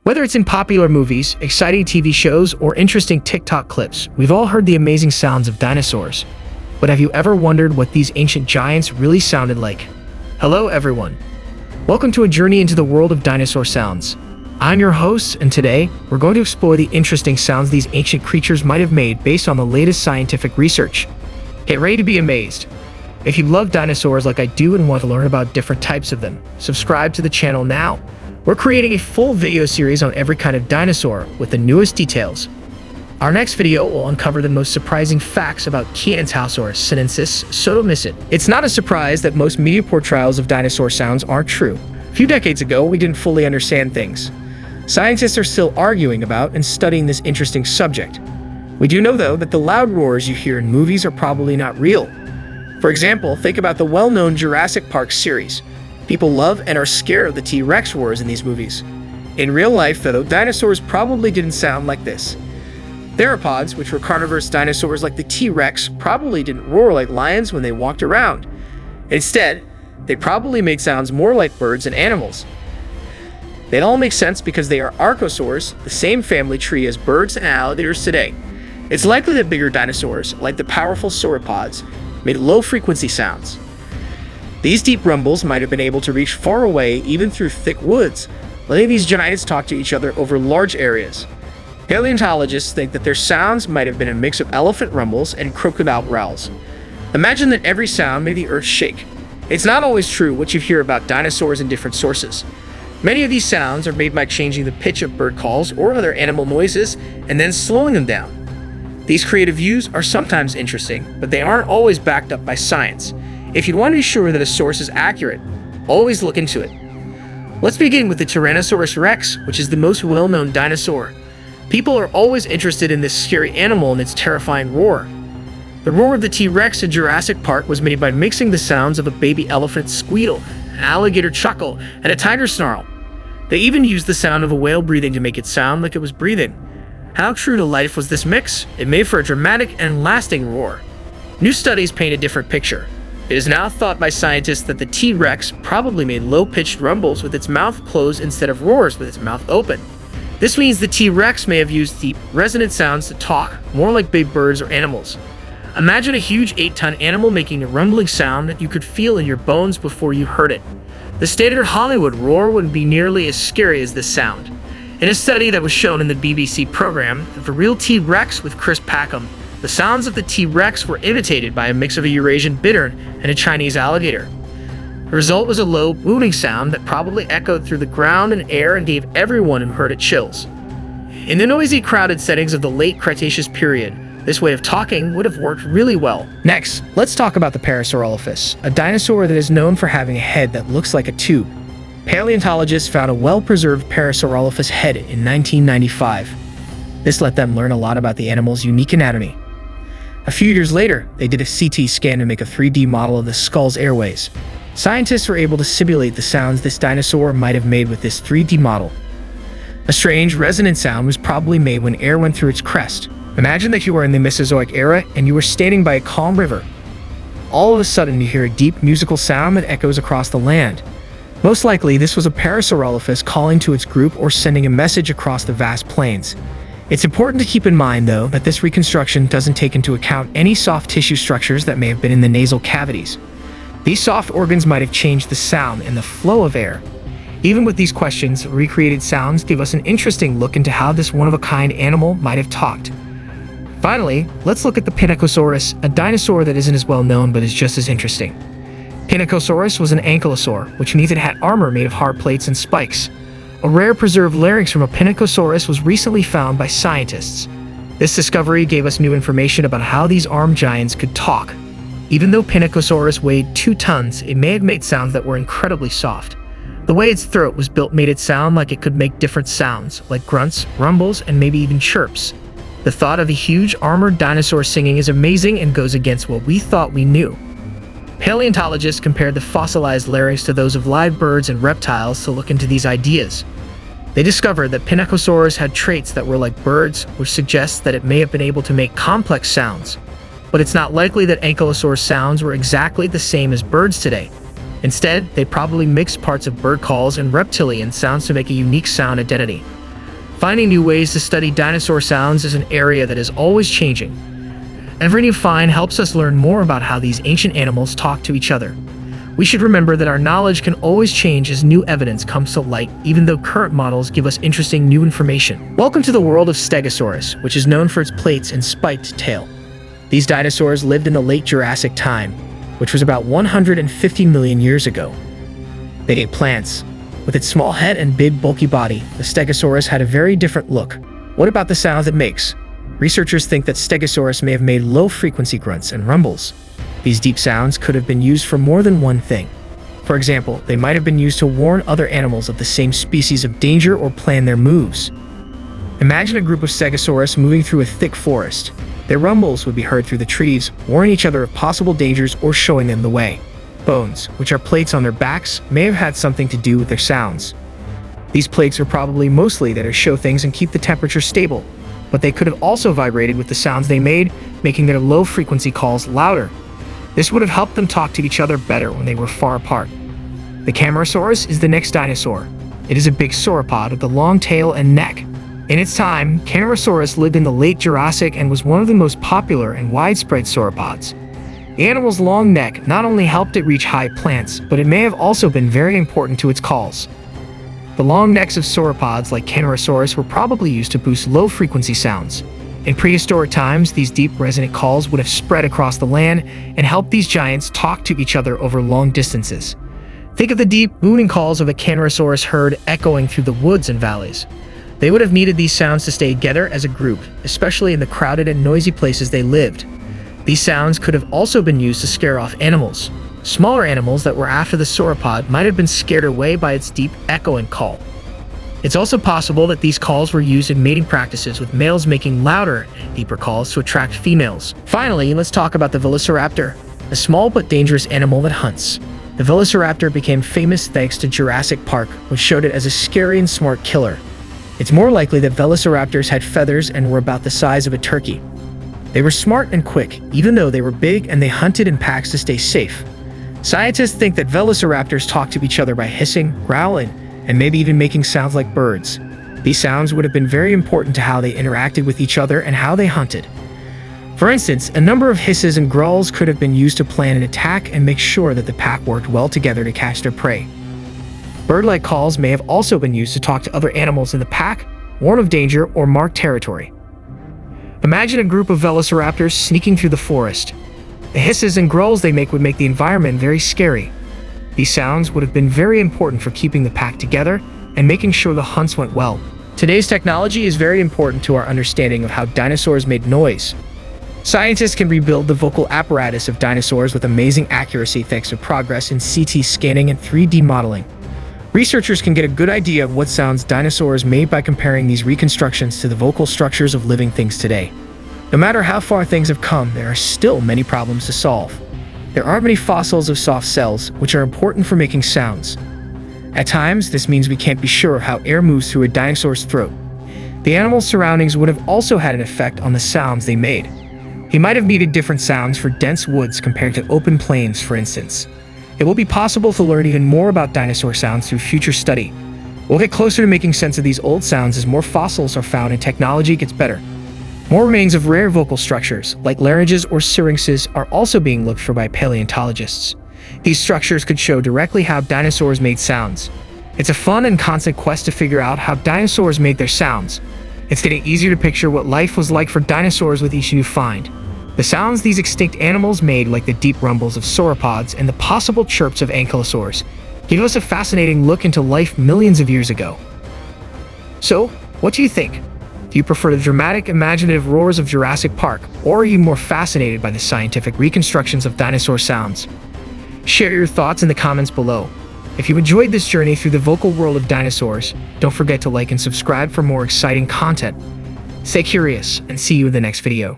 Whether it's in popular movies, exciting TV shows, or interesting TikTok clips, we've all heard the amazing sounds of dinosaurs. But have you ever wondered what these ancient giants really sounded like? Hello everyone. Welcome to a journey into the world of dinosaur sounds. I'm your host, and today, we're going to explore the interesting sounds these ancient creatures might have made based on the latest scientific research. Get ready to be amazed. If you love dinosaurs like I do and want to learn about different types of them, subscribe to the channel now. We're creating a full video series on every kind of dinosaur with the newest details. Our next video will uncover the most surprising facts about Tyrannosaurus sinensis, so don't miss it. It's not a surprise that most media portrayals of dinosaur sounds aren't true. A few decades ago, we didn't fully understand things. Scientists are still arguing about and studying this interesting subject. We do know, though, that the loud roars you hear in movies are probably not real. For example, think about the well-known Jurassic Park series. People love and are scared of the T-Rex roars in these movies. In real life, though, dinosaurs probably didn't sound like this. Theropods, which were carnivorous dinosaurs like the T-Rex, probably didn't roar like lions when they walked around. Instead, they probably made sounds more like birds and animals. They all make sense because they are archosaurs, the same family tree as birds and alligators today. It's likely that bigger dinosaurs, like the powerful sauropods, made low-frequency sounds. These deep rumbles might have been able to reach far away, even through thick woods, letting these giants talk to each other over large areas. Paleontologists think that their sounds might have been a mix of elephant rumbles and crocodile growls. Imagine that every sound made the earth shake. It's not always true what you hear about dinosaurs in different sources. Many of these sounds are made by changing the pitch of bird calls or other animal noises and then slowing them down. These creative views are sometimes interesting, but they aren't always backed up by science. If you want to be sure that a source is accurate, always look into it. Let's begin with the Tyrannosaurus rex, which is the most well-known dinosaur. People are always interested in this scary animal and its terrifying roar. The roar of the T-Rex in Jurassic Park was made by mixing the sounds of a baby elephant squeal, an alligator chuckle, and a tiger snarl. They even used the sound of a whale breathing to make it sound like it was breathing. How true to life was this mix? It made for a dramatic and lasting roar. New studies paint a different picture. It is now thought by scientists that the T-Rex probably made low-pitched rumbles with its mouth closed instead of roars with its mouth open. This means the T-Rex may have used deep, resonant sounds to talk, more like big birds or animals. Imagine a huge 8-ton animal making a rumbling sound that you could feel in your bones before you heard it. The standard Hollywood roar wouldn't be nearly as scary as this sound. In a study that was shown in the BBC program, The Real T-Rex with Chris Packham, the sounds of the T-Rex were imitated by a mix of a Eurasian bittern and a Chinese alligator. The result was a low, booming sound that probably echoed through the ground and air and gave everyone who heard it chills. In the noisy, crowded settings of the late Cretaceous period, this way of talking would have worked really well. Next, let's talk about the Parasaurolophus, a dinosaur that is known for having a head that looks like a tube. Paleontologists found a well-preserved Parasaurolophus head in 1995. This let them learn a lot about the animal's unique anatomy. A few years later, they did a CT scan to make a 3D model of the skull's airways. Scientists were able to simulate the sounds this dinosaur might have made with this 3D model. A strange, resonant sound was probably made when air went through its crest. Imagine that you were in the Mesozoic era and you were standing by a calm river. All of a sudden, you hear a deep musical sound that echoes across the land. Most likely, this was a Parasaurolophus calling to its group or sending a message across the vast plains. It's important to keep in mind, though, that this reconstruction doesn't take into account any soft tissue structures that may have been in the nasal cavities. These soft organs might have changed the sound and the flow of air. Even with these questions, recreated sounds give us an interesting look into how this one-of-a-kind animal might have talked. Finally, let's look at the Pinacosaurus, a dinosaur that isn't as well known but is just as interesting. Pinacosaurus was an ankylosaur, which means it had armor made of hard plates and spikes. A rare preserved larynx from a Pinacosaurus was recently found by scientists. This discovery gave us new information about how these armed giants could talk. Even though Pinacosaurus weighed 2 tons, it may have made sounds that were incredibly soft. The way its throat was built made it sound like it could make different sounds, like grunts, rumbles, and maybe even chirps. The thought of a huge armored dinosaur singing is amazing and goes against what we thought we knew. Paleontologists compared the fossilized larynx to those of live birds and reptiles to look into these ideas. They discovered that Pinacosaurus had traits that were like birds, which suggests that it may have been able to make complex sounds. But it's not likely that ankylosaur sounds were exactly the same as birds today. Instead, they probably mixed parts of bird calls and reptilian sounds to make a unique sound identity. Finding new ways to study dinosaur sounds is an area that is always changing. Every new find helps us learn more about how these ancient animals talk to each other. We should remember that our knowledge can always change as new evidence comes to light, even though current models give us interesting new information. Welcome to the world of Stegosaurus, which is known for its plates and spiked tail. These dinosaurs lived in the late Jurassic time, which was about 150 million years ago. They ate plants. With its small head and big, bulky body, the Stegosaurus had a very different look. What about the sounds it makes? Researchers think that Stegosaurus may have made low-frequency grunts and rumbles. These deep sounds could have been used for more than one thing. For example, they might have been used to warn other animals of the same species of danger or plan their moves. Imagine a group of Stegosaurus moving through a thick forest. Their rumbles would be heard through the trees, warning each other of possible dangers or showing them the way. Bones, which are plates on their backs, may have had something to do with their sounds. These plates are probably mostly there to show things and keep the temperature stable, but they could have also vibrated with the sounds they made, making their low-frequency calls louder. This would have helped them talk to each other better when they were far apart. The Camarasaurus is the next dinosaur. It is a big sauropod with a long tail and neck. In its time, Camarasaurus lived in the late Jurassic and was one of the most popular and widespread sauropods. The animal's long neck not only helped it reach high plants, but it may have also been very important to its calls. The long necks of sauropods like Camarasaurus were probably used to boost low-frequency sounds. In prehistoric times, these deep, resonant calls would have spread across the land and helped these giants talk to each other over long distances. Think of the deep, booming calls of a Camarasaurus herd echoing through the woods and valleys. They would have needed these sounds to stay together as a group, especially in the crowded and noisy places they lived. These sounds could have also been used to scare off animals. Smaller animals that were after the sauropod might have been scared away by its deep, echoing call. It's also possible that these calls were used in mating practices, with males making louder, deeper calls to attract females. Finally, let's talk about the Velociraptor, a small but dangerous animal that hunts. The Velociraptor became famous thanks to Jurassic Park, which showed it as a scary and smart killer. It's more likely that Velociraptors had feathers and were about the size of a turkey. They were smart and quick, even though they were big, and they hunted in packs to stay safe. Scientists think that Velociraptors talk to each other by hissing, growling, and maybe even making sounds like birds. These sounds would have been very important to how they interacted with each other and how they hunted. For instance, a number of hisses and growls could have been used to plan an attack and make sure that the pack worked well together to catch their prey. Bird-like calls may have also been used to talk to other animals in the pack, warn of danger, or mark territory. Imagine a group of Velociraptors sneaking through the forest. The hisses and growls they make would make the environment very scary. These sounds would have been very important for keeping the pack together and making sure the hunts went well. Today's technology is very important to our understanding of how dinosaurs made noise. Scientists can rebuild the vocal apparatus of dinosaurs with amazing accuracy thanks to progress in CT scanning and 3D modeling. Researchers can get a good idea of what sounds dinosaurs made by comparing these reconstructions to the vocal structures of living things today. No matter how far things have come, there are still many problems to solve. There aren't many fossils of soft cells, which are important for making sounds. At times, this means we can't be sure of how air moves through a dinosaur's throat. The animal's surroundings would have also had an effect on the sounds they made. He might have needed different sounds for dense woods compared to open plains, for instance. It will be possible to learn even more about dinosaur sounds through future study. We'll get closer to making sense of these old sounds as more fossils are found and technology gets better. More remains of rare vocal structures, like larynges or syrinxes, are also being looked for by paleontologists. These structures could show directly how dinosaurs made sounds. It's a fun and constant quest to figure out how dinosaurs made their sounds. It's getting easier to picture what life was like for dinosaurs with each new find. The sounds these extinct animals made, like the deep rumbles of sauropods and the possible chirps of ankylosaurs, give us a fascinating look into life millions of years ago. So, what do you think? Do you prefer the dramatic, imaginative roars of Jurassic Park, or are you more fascinated by the scientific reconstructions of dinosaur sounds? Share your thoughts in the comments below. If you enjoyed this journey through the vocal world of dinosaurs, don't forget to like and subscribe for more exciting content. Stay curious, and see you in the next video.